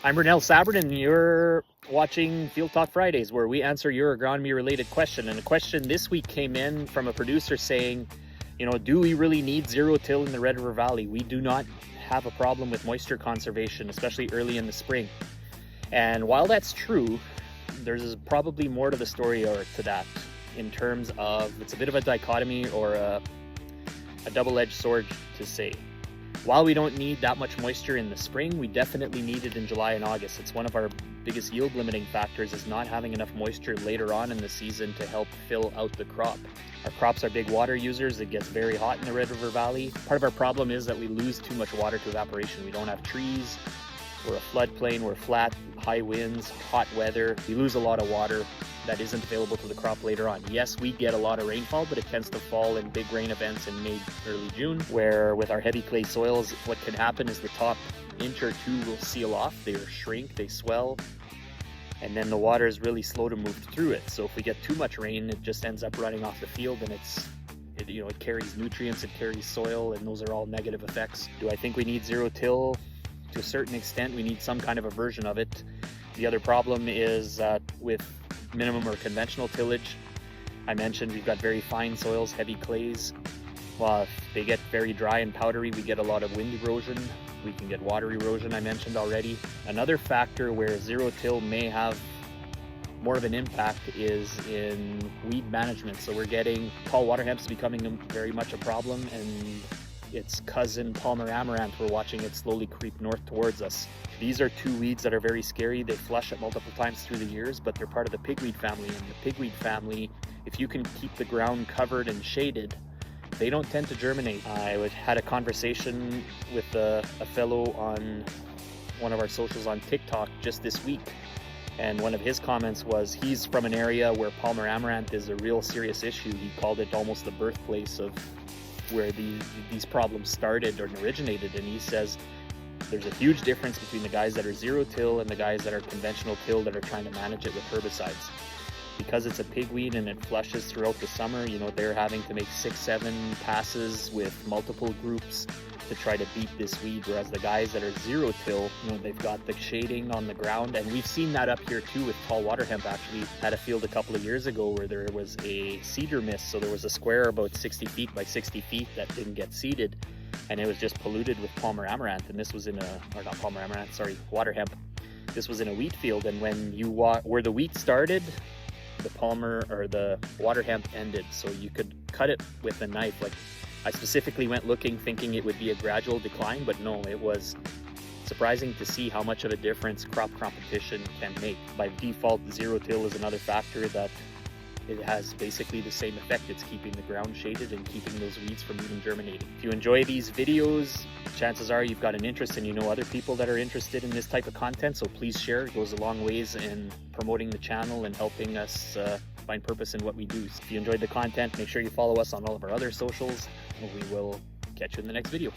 I'm Renell Sabrin, and you're watching Field Talk Fridays, where we answer your agronomy-related question. And a question this week came in from a producer saying, do we really need zero-till in the Red River Valley? We do not have a problem with moisture conservation, especially early in the spring. And while that's true, there's probably more to the story or to that in terms of it's a bit of a dichotomy or a double-edged sword to say. While we don't need that much moisture in the spring, we definitely need it in July and August. It's one of our biggest yield limiting factors, is not having enough moisture later on in the season to help fill out the crop. Our crops are big water users. It gets very hot in the Red River Valley. Part of our problem is that we lose too much water to evaporation. We don't have trees. We're a floodplain, we're flat, high winds, hot weather. We lose a lot of water that isn't available to the crop later on. Yes, we get a lot of rainfall, but it tends to fall in big rain events in May, early June, where with our heavy clay soils, what can happen is the top inch or two will seal off, they shrink, they swell, and then the water is really slow to move through it. So if we get too much rain, it just ends up running off the field, and it carries nutrients, it carries soil, and those are all negative effects. Do I think we need zero-till? To a certain extent, we need some kind of a version of it. The other problem is with minimum or conventional tillage. I mentioned we've got very fine soils, heavy clays. Well, if they get very dry and powdery, we get a lot of wind erosion. We can get water erosion, I mentioned already. Another factor where zero-till may have more of an impact is in weed management. So we're getting tall water hemps becoming very much a problem, and its cousin Palmer amaranth, we're watching it slowly creep north towards us. These are two weeds that are very scary. They flush it multiple times through the years, but they're part of the pigweed family. And the pigweed family, if you can keep the ground covered and shaded, they don't tend to germinate. I had a conversation with a fellow on one of our socials on TikTok just this week, and one of his comments was he's from an area where Palmer amaranth is a real serious issue. He called it almost the birthplace of where these problems started or originated, and he says there's a huge difference between the guys that are zero-till and the guys that are conventional till that are trying to manage it with herbicides. Because it's a pigweed and it flushes throughout the summer, they're having to make 6-7 passes with multiple groups to try to beat this weed, whereas the guys that are zero-till, they've got the shading on the ground. And we've seen that up here too with tall water hemp. Actually had a field a couple of years ago where there was a seeder miss, so there was a square about 60 feet by 60 feet that didn't get seeded, and it was just polluted with Palmer amaranth. And this was water hemp. This was in a wheat field, and when you where the wheat started, the Palmer or the water hemp ended, so you could cut it with a knife. Like, I specifically went looking thinking it would be a gradual decline, but no, it was surprising to see how much of a difference crop competition can make. By default, zero-till is another factor that it has basically the same effect. It's keeping the ground shaded and keeping those weeds from even germinating. If you enjoy these videos, chances are you've got an interest and other people that are interested in this type of content, so please share. It goes a long ways in promoting the channel and helping us find purpose in what we do. So if you enjoyed the content, make sure you follow us on all of our other socials. We will catch you in the next video.